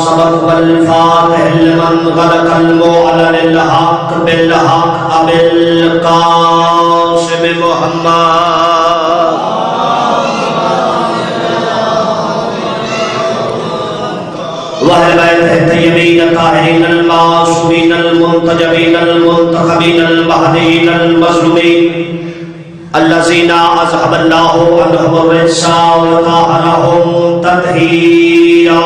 صدق والفاتح لمن غلق المعلن الحق بالحق ابي القاسم محمد واہل بیت الطیبین الطاہرین المعصومین المنتجبین المنتخبین المہدیین المظلومین الذین اذهب اللہ عنہم الرجس وطہرہم تطہیرا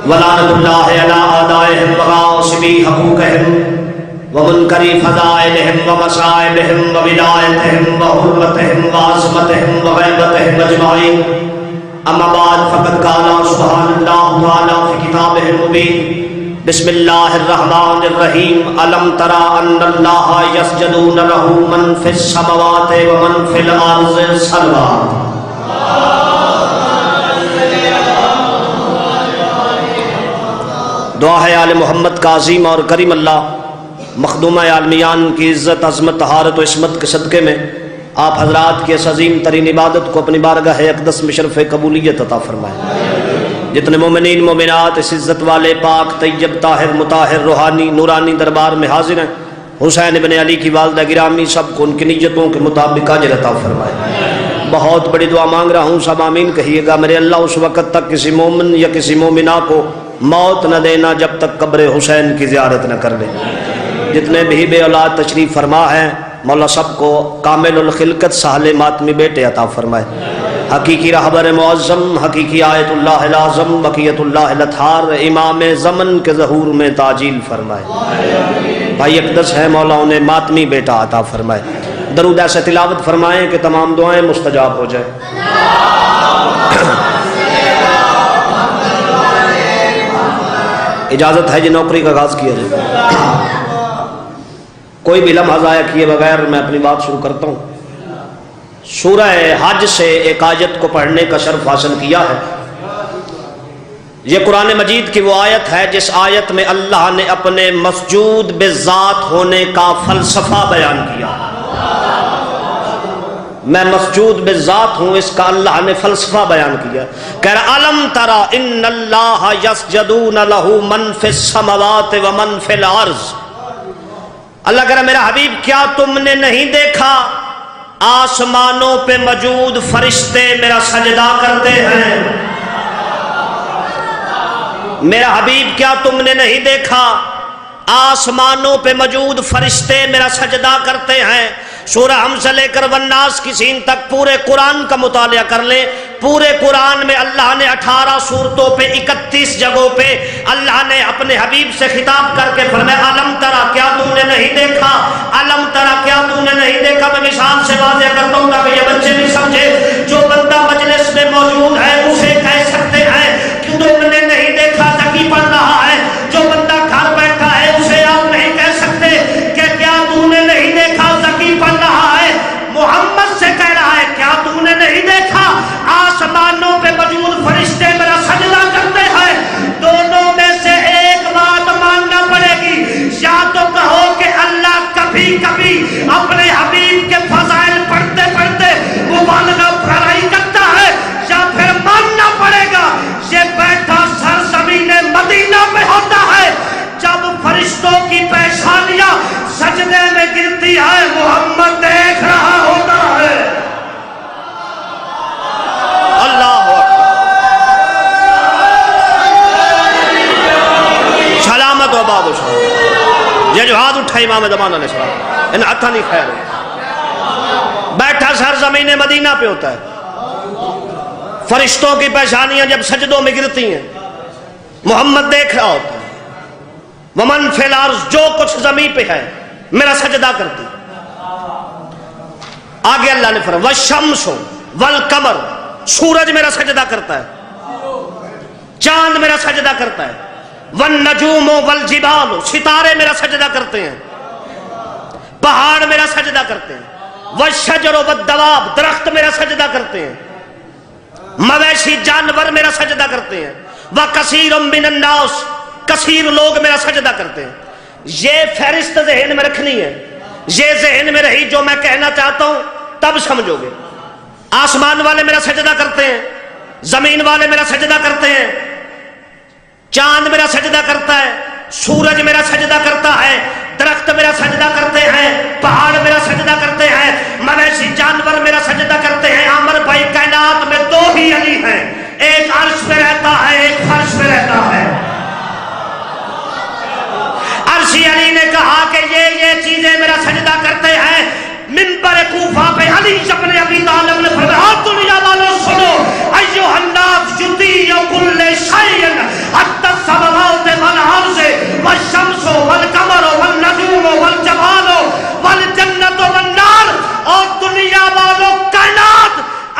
ولعنۃ اللہ علی اعدائہم وغاصبی حقوقہم ومنکری فضائلہم ومصائبہم وولایتہم وحرمتہم وعظمتہم وغیبتہم اجمعین اما بعد فقد قال سبحان اللہ تعالی فی کتابہ المبین بسم اللہ الرحمن الرحیم الم تر ان اللہ یسجدون لہ من فی السماوات ومن فی الارض صلوات دعا ہے آل محمد کا عظیم اور کریم اللہ مخدومہ عالمیان کی عزت عظمت طہارت و عصمت کے صدقے میں آپ حضرات کی اس عظیم ترین عبادت کو اپنی بارگاہ اقدس میں شرف قبولیت عطا فرمائے۔ جتنے مومنین مومنات اس عزت والے پاک طیب طاہر مطہر روحانی نورانی دربار میں حاضر ہیں، حسین ابن علی کی والدہ گرامی سب کو ان کی نیتوں کے مطابق اجر عطا فرمائے۔ بہت بڑی دعا مانگ رہا ہوں، سب آمین کہیے گا۔ میرے اللہ اس وقت تک کسی مومن یا کسی مومنہ کو موت نہ دینا جب تک قبر حسین کی زیارت نہ کر لے۔ جتنے بھی بے اولاد تشریف فرما ہیں مولا سب کو کامل الخلقت سہل ماتمی بیٹے عطا فرمائے۔ حقیقی رہبر معظم، حقیقی آیت اللہ العظم، بقیت اللہ الاطہار، امام زمن کے ظہور میں تعجیل فرمائے۔ بھائی اقدس ہے مولا انہیں ماتمی بیٹا عطا فرمائے۔ درود ایسے تلاوت فرمائیں کہ تمام دعائیں مستجاب ہو جائیں۔ اجازت ہے جی نوکری کا آغاز کیا جائے۔ کوئی بھی لمحہ ضائع کیے بغیر میں اپنی بات شروع کرتا ہوں۔ سورہ حج سے ایک آیت کو پڑھنے کا شرف حاصل کیا ہے۔ یہ قرآن مجید کی وہ آیت ہے جس آیت میں اللہ نے اپنے مسجود بذات ہونے کا فلسفہ بیان کیا۔ میں مسجود بذات ہوں، اس کا اللہ نے فلسفہ بیان کیا۔ کہہ رہا الم ترى ان اللہ یسجدون لہ من فی السماوات ومن فی الارض۔ اللہ کہہ رہا میرا حبیب کیا تم نے نہیں دیکھا آسمانوں پہ موجود فرشتے میرا سجدہ کرتے ہیں؟ میرا حبیب کیا تم نے نہیں دیکھا آسمانوں پہ موجود فرشتے میرا سجدہ کرتے ہیں؟ سورہ ہم سے لے کر والناس کی سین تک پورے قرآن کا مطالعہ کر لیں۔ پورے قرآن میں اللہ نے 18 سورتوں پہ 31 جگہوں پہ اللہ نے اپنے حبیب سے خطاب کر کے فرمایا الم ترا کیا تم نے نہیں دیکھا، الم ترا کیا تم نے نہیں دیکھا۔ میں مثال سے واضح کرتا ہوں تاکہ یہ بچے بھی سمجھے۔ جو بندہ مجلس میں موجود ہے اسے کہہ سکتے ہیں کہ تم نے نہیں دیکھا زکی پڑھ رہا ہے۔ جو بندہ گھر بیٹھا ہے اسے آپ نہیں کہہ سکتے کہ کیا تم نے نہیں دیکھا زکی پڑھ رہا ہے۔ محمد سے کہہ رہا ہے کیا تم نے نہیں دیکھا آسمانوں پہ موجود فرشتے میرا سجدہ کرتے ہیں۔ دونوں میں سے ایک بات ماننا پڑے گی، یا تو کہو کہ اللہ کبھی کبھی اپنے حبیب کے فضائل پڑھتے پڑھتے مبالغہ بھرائی کرتا ہے، یا پھر ماننا پڑے گا یہ بیٹھا سرزمین مدینہ پہ ہوتا ہے جب فرشتوں کی پیشانیاں سجدے میں گرتی ہے، محمد دیکھ رہا ہوتا ہے۔ اللہ سلامت و آباد و شاد۔ یہ جو ہاتھ اٹھا امام زمان علیہ السلام ان ہاتھا نہیں خیر بیٹھا سرزمین مدینہ پہ ہوتا ہے۔ فرشتوں کی پیشانیاں جب سجدوں میں گرتی ہیں محمد دیکھ رہا ہوتا ہے۔ ومن فی الارض جو کچھ زمین پہ ہے میرا سجدہ کرتی۔ آگے اللہ نے فرمایا والشمس والقمر، سورج میرا سجدہ کرتا ہے، چاند میرا سجدہ کرتا ہے، والنجوم والجبال، ستارے میرا سجدہ کرتے ہیں، پہاڑ میرا سجدہ کرتے ہیں، والشجر والدواب، درخت میرا سجدہ کرتے ہیں، مویشی جانور میرا سجدہ کرتے ہیں، وکثیر من الناس، کثیر لوگ میرا سجدہ کرتے ہیں۔ یہ فہرست ذہن میں رکھنی ہے، یہ ذہن میں رہی جو میں کہنا چاہتا ہوں تب سمجھو گے۔ آسمان والے میرا سجدہ کرتے ہیں، زمین والے میرا سجدہ کرتے ہیں، چاند میرا سجدہ کرتا ہے، سورج میرا سجدہ کرتا ہے، درخت میرا سجدہ کرتے ہیں، پہاڑ میرا سجدہ کرتے ہیں، مویشی جانور میرا سجدہ کرتے ہیں۔ عامر بھائی کائنات میں دو ہی علی ہیں، ایک عرش پہ رہتا ہے، ایک فرش پہ رہتا ہے۔ عرشی علی نے کہا کہ یہ چیزیں میرا سجدہ کرتے ہیں۔ منبر کوفہ پہ علی ابن ابی طالب نے فرمایا دنیا والوں سنو، ایھا الناس یطیع کل شیء حتی السماوات والارض والشمس والقمر والنجوم والجبال والجنۃ والنار، اور دنیا والوں کائنات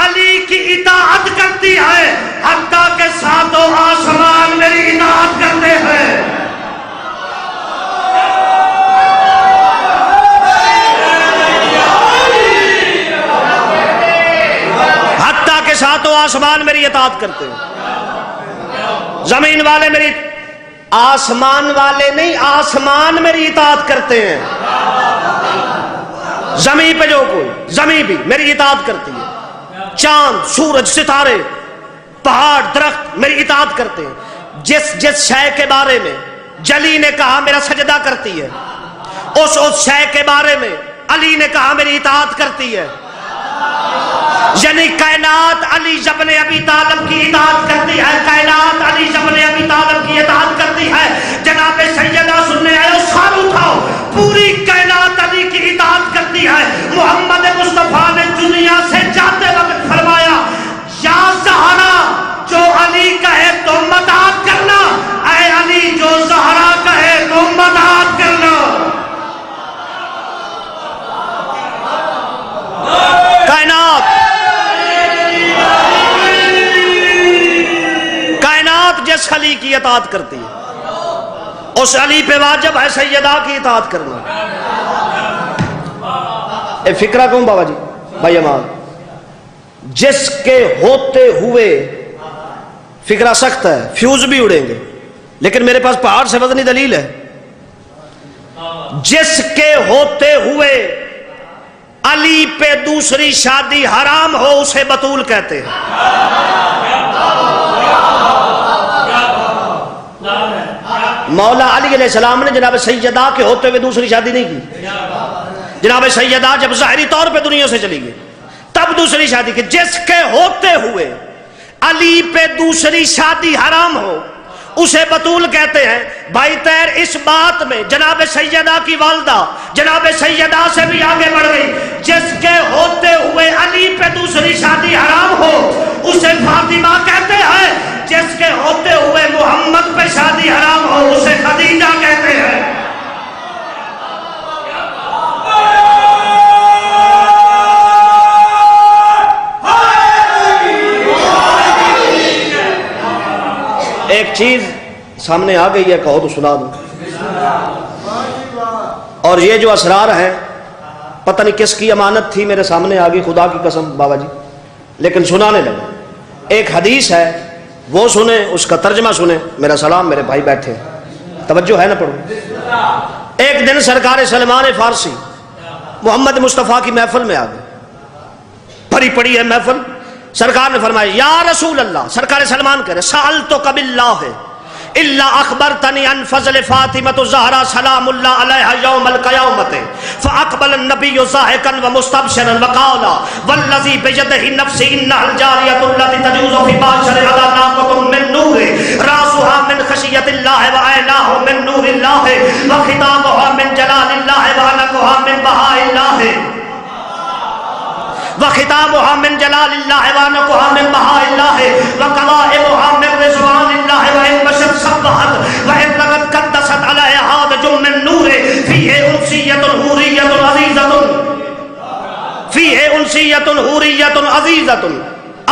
علی کی اطاعت کرتی ہے، حتیٰ کہ ساتوں آسمان میری اطاعت کرتے ہیں۔ ساتوں آسمان میری اطاعت کرتے ہیں۔ زمین والے میری، آسمان والے نہیں، آسمان میری اطاعت کرتے ہیں۔ زمین پہ جو کوئی، زمین بھی میری اطاعت کرتی ہے۔ چاند، سورج، ستارے، پہاڑ، درخت میری اطاعت کرتے ہیں۔ جس شے کے بارے میں جلی نے کہا میرا سجدہ کرتی ہے، اس شے کے بارے میں علی نے کہا میری اطاعت کرتی ہے۔ یعنی کائنات علی ابن ابی طالب کی اطاعت کرتی ہے، کائنات علی ابن ابی طالب کی اطاعت کرتی ہے۔ جناب سیدہ سننے آئے سار اٹھاؤ، پوری کائنات علی کی اطاعت کرتی ہے۔ محمد مصطفیٰ نے دنیا سے جاتے وقت فرمایا یا زہرا جو علی کہے تم اطاعت کرنا، اے علی جو زہرا کہے تم اطاعت کرنا۔ کائنات جس علی کی اطاعت کرتی ہے، اس علی پہ واجب ہے سیدہ کی اطاعت کرنا۔ اے فکرہ کون بابا جی بھائی امان، جس کے ہوتے ہوئے فکرہ سخت ہے، فیوز بھی اڑیں گے، لیکن میرے پاس پہاڑ سے وزنی دلیل ہے۔ جس کے ہوتے ہوئے علی پہ دوسری شادی حرام ہو اسے بطول کہتے ہیں۔ مولا علی علیہ السلام نے جناب سیدہ کے ہوتے ہوئے دوسری شادی نہیں کی۔ جناب سیدہ جب ظاہری طور پہ دنیا سے چلی گئی تب دوسری شادی کی۔ جس کے ہوتے ہوئے علی پہ دوسری شادی حرام ہو اسے بطول کہتے ہیں۔ بھائی تیر اس بات میں جناب سیدہ کی والدہ جناب سیدہ سے بھی آگے بڑھ گئی۔ جس کے ہوتے ہوئے علی پہ دوسری شادی حرام ہو اسے فاطمہ کہتے ہیں، جس کے ہوتے ہوئے محمد پہ شادی حرام ہو اسے خدیجہ کہتے ہیں۔ ایک چیز سامنے آ گئی ہے، کہو تو سنا دوں۔ اور یہ جو اسرار ہیں پتہ نہیں کس کی امانت تھی، میرے سامنے آ گئی خدا کی قسم بابا جی، لیکن سنانے لگا۔ ایک حدیث ہے وہ سنیں، اس کا ترجمہ سنیں۔ میرا سلام میرے بھائی بیٹھے، توجہ ہے نہ پڑھو۔ ایک دن سرکار سلمان فارسی محمد مصطفیٰ کی محفل میں آ گئے، بھری پڑی ہے محفل۔ سرکار نے فرمایا یا رسول اللہ، سرکار سلمان کہہ رہے سألتک باللہ الا اخبرتنی عن فضل فاطمۃ الزہرا سلام اللہ علیہا یوم القیامۃ فاقبل النبی ضاحکا ومستبشرا وقال والذی بیدہ نفسی انہا الجاریۃ التی تجوز فی باشر علی ناقۃ من نور راسها من خشیۃ اللہ وعیناہ من نور اللہ وخطابها من جلال اللہ وعنقها من بہاء اللہ وخطابها من جلال اللہ وعنقها من بہاء اللہ وقوائمها من رضوان اللہ وإن بشر صبحت وإن لغت قدست علیہ حادج من نور فیہ انسیت حوریت عزیزت فیہ انسیت حوریت عزیزت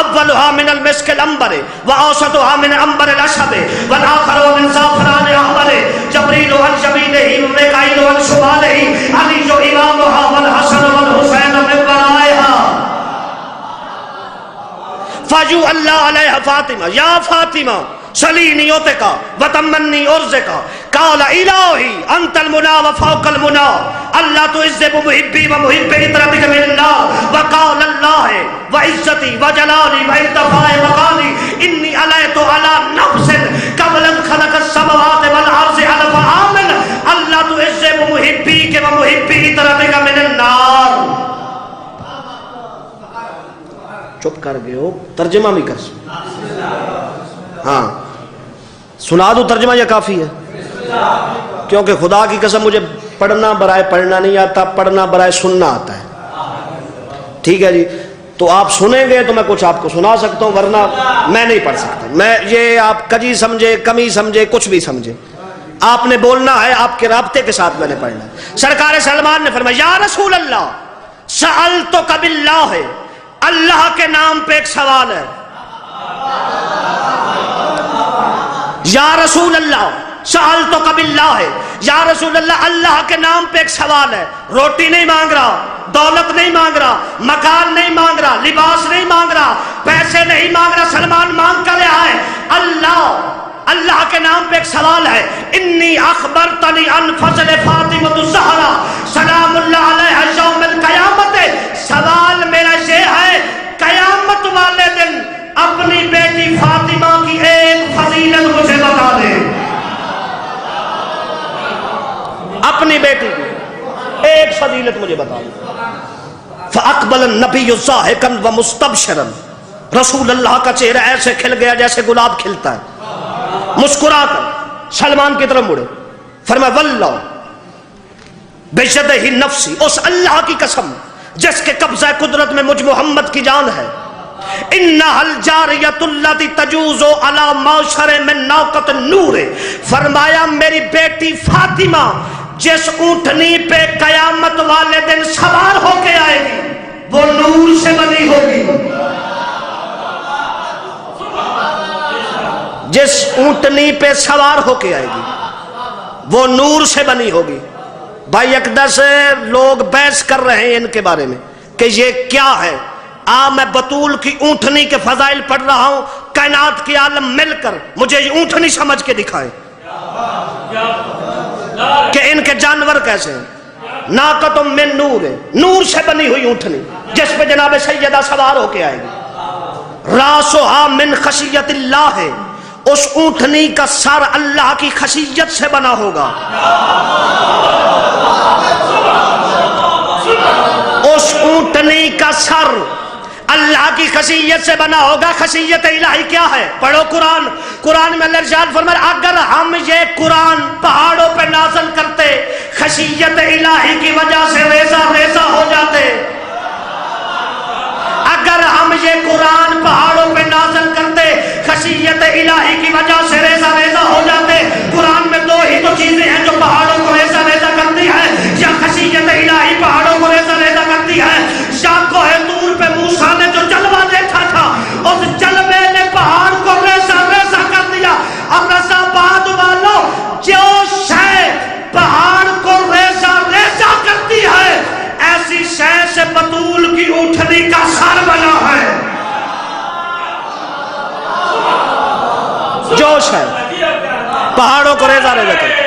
اولها من المسک الانبر واوسطها من انبر الاشهب والآخر من زعفران احمر جبریل عن شبیلہ ومیکائیل عن شمالہ علی جو امامها والحسن والحسین من ورائها فاجو اللہ علیہ فاطمہ یا فاطمہ سلینی اوتکا وتمنی ارزکا قال الہی انت المنا وفوق المنا اللہ تو عزب محبی و محب اطرتک من اللہ وقال اللہ وعزت وعزتی وجلالی وارتفاع مقامی انی علیت علی نفس قبل ان خلق السماوات والارض الف عام اللہ تعز بمحبیک ومحبی طرفک من النار. چپ کر گئے ہو, ترجمہ بھی کر سو. ہاں سنا دو ترجمہ یا کافی ہے؟ کیونکہ خدا کی قسم مجھے پڑھنا برائے پڑھنا نہیں آتا, پڑھنا برائے سننا آتا ہے. ٹھیک ہے جی, تو آپ سنیں گے تو میں کچھ آپ کو سنا سکتا ہوں, ورنہ میں نہیں پڑھ سکتا. میں یہ آپ کجی سمجھے کمی سمجھے کچھ بھی سمجھے, آپ نے بولنا ہے, آپ کے رابطے کے ساتھ میں نے پڑھنا ہے. سرکار سلمان نے فرمایا یا رسول اللہ سألتک باللہ, اللہ کے نام پہ ایک سوال ہے. یا رسول اللہ سألتک باللہ, یا رسول اللہ اللہ کے نام پہ ایک سوال ہے. روٹی نہیں مانگ رہا, دولت نہیں مانگ رہا, مکان نہیں مانگ رہا, لباس نہیں مانگ رہا, پیسے نہیں مانگ رہا, سلمان مانگ کر رہا ہے اللہ کے نام پہ ایک سوال ہے. انی اخبرتنی عن فضل فاطمۃ الزہرا سلام اللہ علیہا یوم القیامت. سوال میرا یہ ہے, قیامت والے دن اپنی بیٹی فاطمہ کی ایک فضیلت مجھے بتا دے. اپنی بیٹی کی ایک فضیلت مجھے بتا دے. فاقبل النبی ضاحکا ومستبشرا, رسول اللہ کا چہرہ ایسے کھل گیا جیسے گلاب کھلتا ہے, مسکرا کر سلمان کی طرف مڑے. فرمایا واللہ بیدہ نفسی, اس اللہ کی قسم جس کے قبضہ قدرت میں مجھ محمد کی جان ہے, انہا الجاریۃ التی تجوز علی معشر من ناقۃ النور. فرمایا میری بیٹی فاطمہ جس اونٹنی پہ قیامت والے دن سوار ہو کے آئے گی وہ نور سے بنی ہوگی. جس اونٹنی پہ سوار ہو کے آئے گی وہ نور سے بنی ہوگی. بھائی اقدس لوگ بحث کر رہے ہیں ان کے بارے میں کہ یہ کیا ہے. میں بطول کی اونٹنی کے فضائل پڑھ رہا ہوں, کائنات کی عالم مل کر مجھے یہ اونٹنی سمجھ کے دکھائے کہ ان کے جانور کیسے ہیں. ناقۃ من نور, نور سے بنی ہوئی اونٹنی جس پہ جناب سیدہ سوار ہو کے آئے گی. راسها من خشیت اللہ ہے, اس اونٹنی کا سر اللہ کی خشیت سے بنا ہوگا. اس اونٹنی کا سر اللہ کی خشیت سے بنا ہوگا. خشیت الہی کیا ہے؟ پڑھو قرآن. قرآن میں اللہ ارشاد فرمایا اگر ہم یہ قرآن پہاڑوں پہ نازل کرتے خشیت الہی کی وجہ سے ریزہ ریزہ ہو جاتے. اگر ہم یہ قرآن پہاڑوں پہ نازل کرتے خشیت الہی کی وجہ سے ریزہ ریزہ ہو جاتے. قرآن میں دو ہی تو چیزیں ہیں جو پہاڑوں کو ریزہ ریزہ کرتی ہے, یا خشیت الہی پہاڑوں کو ریزہ ریزہ کرتی ہے, یا کوہ طور پہ موسیٰ نے جو جلوہ دیکھا تھا اس جلوے نے پہاڑ کو ریزہ ریزہ کر دیا. اب رضا باد والو جو شے پہاڑ کو ریزہ ریزہ کرتی ہے ایسی شے سے بطول کی اونٹنی کا سر بنا ہے. جوش ہے پہاڑوں کو ریزہ ریزہ کرتی,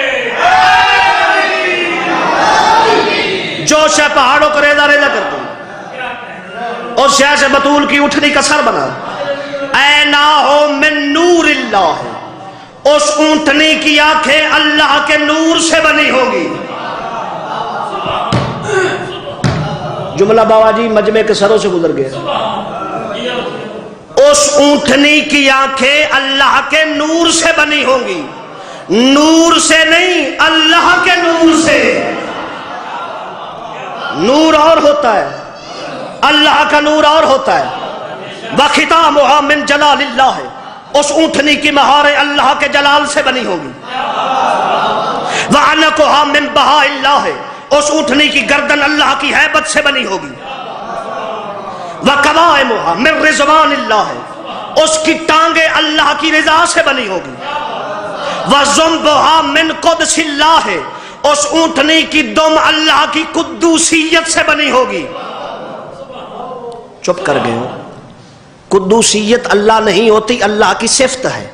جوش ہے پہاڑوں کو ریزہ ریزہ کرتی, اور شے سے بطول کی اونٹنی کا سر بنا. عیناہ من نور اللہ, اس اونٹنی کی آنکھیں اللہ کے نور سے بنی ہوگی. جملہ بابا جی مجمع کے سروں سے گزر گیا. اس اونٹنی کی آنکھیں اللہ کے نور سے بنی ہوں گی. نور سے نہیں, اللہ کے نور سے. نور اور ہوتا ہے, اللہ کا نور اور ہوتا ہے. وختامها من جلال اللہ, اس اونٹنی کی مہاریں اللہ کے جلال سے بنی ہوگی. وعنقها من بہاء اللہ, اس اونٹنی کی گردن اللہ کی ہیبت سے بنی ہوگی. وقوائمها من رضوان اللہ, اس کی ٹانگیں اللہ کی رضا سے بنی ہوگی. وزنبها من قدس اللہ, اس اونٹنی کی دم اللہ کی قدوسیت سے بنی ہوگی. چپ کر گئے ہو. قدوسیت اللہ نہیں ہوتی, اللہ کی صفت ہے.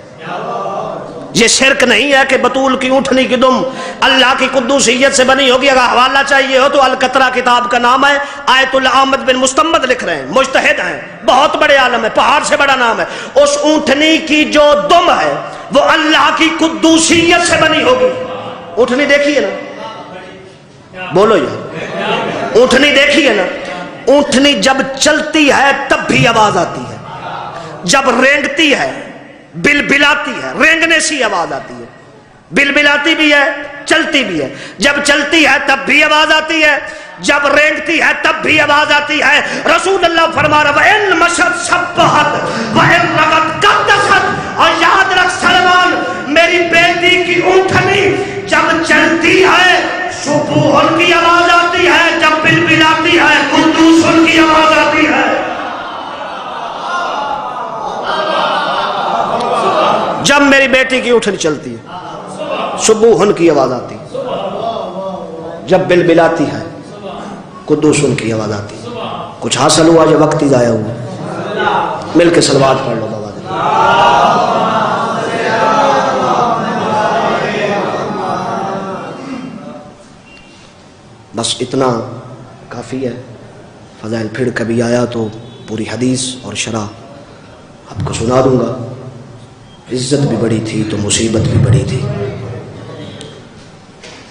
یہ شرک نہیں ہے کہ بطول کی اونٹنی کی دم اللہ کی قدوسیت سے بنی ہوگی۔ اگر حوالہ چاہیے ہو تو القطرہ کتاب کا نام ہے، آیت اللہ احمد بن مستمد لکھ رہے ہیں، مجتہد ہیں، بہت بڑے عالم ہے، پہاڑ سے بڑا نام ہے۔ اس اونٹنی کی جو دم ہے وہ اللہ کی قدوسیت سے بنی ہوگی۔ اونٹنی دیکھی ہے نا؟ بولو یہ اونٹنی دیکھی ہے نا؟ اونٹنی جب چلتی ہے تب بھی آواز آتی ہے، جب رینگتی ہے، بلبلاتی ہے، رینگنے سی آواز آتی ہے، بلبلاتی بھی ہے، چلتی بھی ہے۔ جب چلتی ہے تب بھی آواز آتی ہے، جب رینگتی ہے تب بھی آواز آتی ہے۔ رسول اللہ فرما رہا وَإِن مَشَتْ سَبَّحَتْ وَإِن رَغَتْ قَدَّسَتْ۔ اور یاد رکھ سلمان، میری بیٹی کی اونٹنی جب چلتی ہے سبوح کی آواز آتی ہے، جب بلبلاتی ہے قدوس کی آواز آتی ہے۔ جب میری بیٹی کی اونٹنی چلتی ہے سبوح کی آواز آتی ہے، جب بلبلاتی ہے قدوس کی آواز آتی ہے۔ کچھ حاصل ہوا یا وقت ہی ضائع ہوا؟ مل کے صلوات پڑھ لو بابا۔ بس اتنا کافی ہے۔ فضائل پھر کبھی آیا تو پوری حدیث اور شرح آپ کو سنا دوں گا۔ عزت بھی بڑی تھی تو مصیبت بھی بڑی تھی۔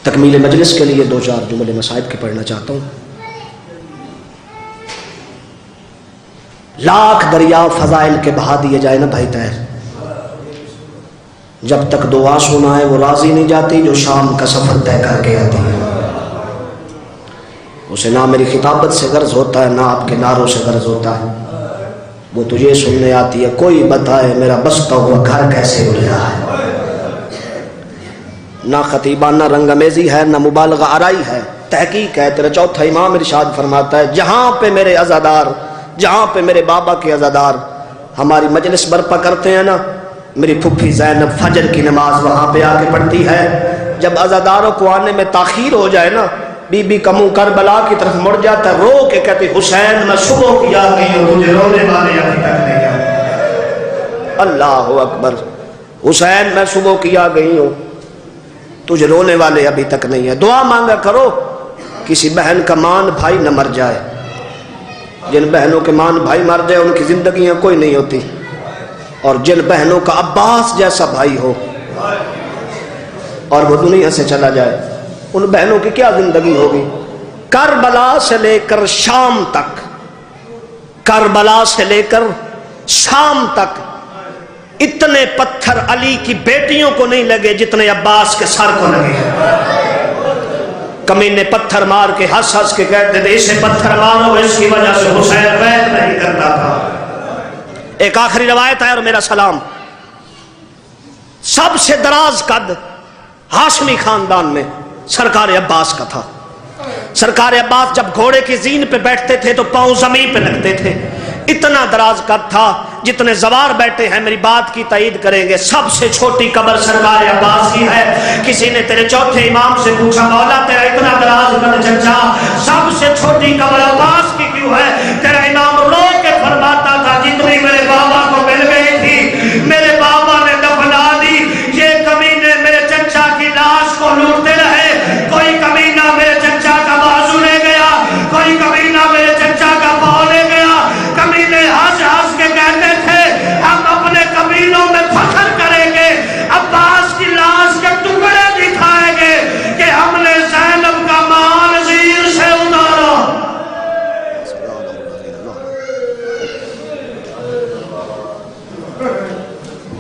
تکمیل مجلس کے لیے 2-4 جملے مصائب کے پڑھنا چاہتا ہوں۔ لاکھ دریا فضائل کے بہا دیے جائے نا بھائی طاہر، جب تک دعا سنا ہے وہ راضی نہیں جاتی جو شام کا سفر طے کر کے آتی ہے۔ اسے نہ میری خطابت سے غرض ہوتا ہے نہ آپ کے نعروں سے غرض ہوتا ہے، وہ تجھے سننے آتی ہے۔ کوئی بتائے میرا بستا ہوا گھر کیسے اجڑا ہے۔ نہ خطیبانہ رنگ امیزی ہے، نہ مبالغہ آرائی ہے، تحقیق ہے۔ تیرا چوتھا امام ارشاد فرماتا ہے جہاں پہ میرے عزادار، جہاں پہ میرے بابا کے عزادار ہماری مجلس برپا کرتے ہیں نا، میری پھپھی زینب فجر کی نماز وہاں پہ آ کے پڑھتی ہے۔ جب عزاداروں کو آنے میں تاخیر ہو جائے نا، بی بی کا منہ کربلا کی طرف مڑ جاتا ہے، رو کے کہتی حسین میں صبح کی آ گئی ہوں، مجھے رونے والے ابھی تک نہیں آئے۔ اللہ اکبر۔ حسین میں صبح کی آ گئی ہوں، تجھے رونے والے ابھی تک نہیں ہے۔ دعا مانگا کرو کسی بہن کا مان بھائی نہ مر جائے۔ جن بہنوں کے مان بھائی مر جائے ان کی زندگیاں کوئی نہیں ہوتی، اور جن بہنوں کا عباس جیسا بھائی ہو اور وہ دنیا سے چلا جائے، ان بہنوں کی کیا زندگی ہوگی۔ کربلا سے لے کر شام تک، کربلا سے لے کر شام تک اتنے پتھر علی کی بیٹیوں کو نہیں لگے جتنے عباس کے سر کو لگے۔ کمینے پتھر مار کے ہنس ہنس کے کہتے تھے اسے پتھر مارو، اس کی وجہ سے حسین بیعت نہیں کرتا تھا۔ ایک آخری روایت ہے اور میرا سلام۔ سب سے دراز قد ہاشمی خاندان میں سرکار عباس کا تھا۔ سرکار عباس جب گھوڑے کی زین پہ بیٹھتے تھے تو پاؤں زمین پہ لگتے تھے، اتنا دراز قد تھا۔ جتنے زوار بیٹھے ہیں میری بات کی تائید کریں گے، سب سے چھوٹی قبر سرکار عباس کی ہے۔ کسی نے تیرے چوتھے امام سے پوچھا مولا تیرا اتنا دراز قد چچا، سب سے چھوٹی قبر عباس کی کیوں ہے؟ تیرا امام رو کے فرماتا تھا جتنی میرے بابا کو مل گئی تھی میرے بابا نے دفنا دی، یہ کمینے میرے چچا کی لاش کو لوٹتے رہے۔ کوئی کمینہ میرے چچا کا بازو لے گیا، کوئی کمینہ میرے چچا کا پاؤں لے گیا۔ کمینے ہنس ہنس کے کہتے تھے ہم اپنے قبیلوں میں فخر کریں گے، عباس کی لاش کے ٹکڑے دکھائیں گے کہ ہم نے زینب کا مال زیر سے اتارا۔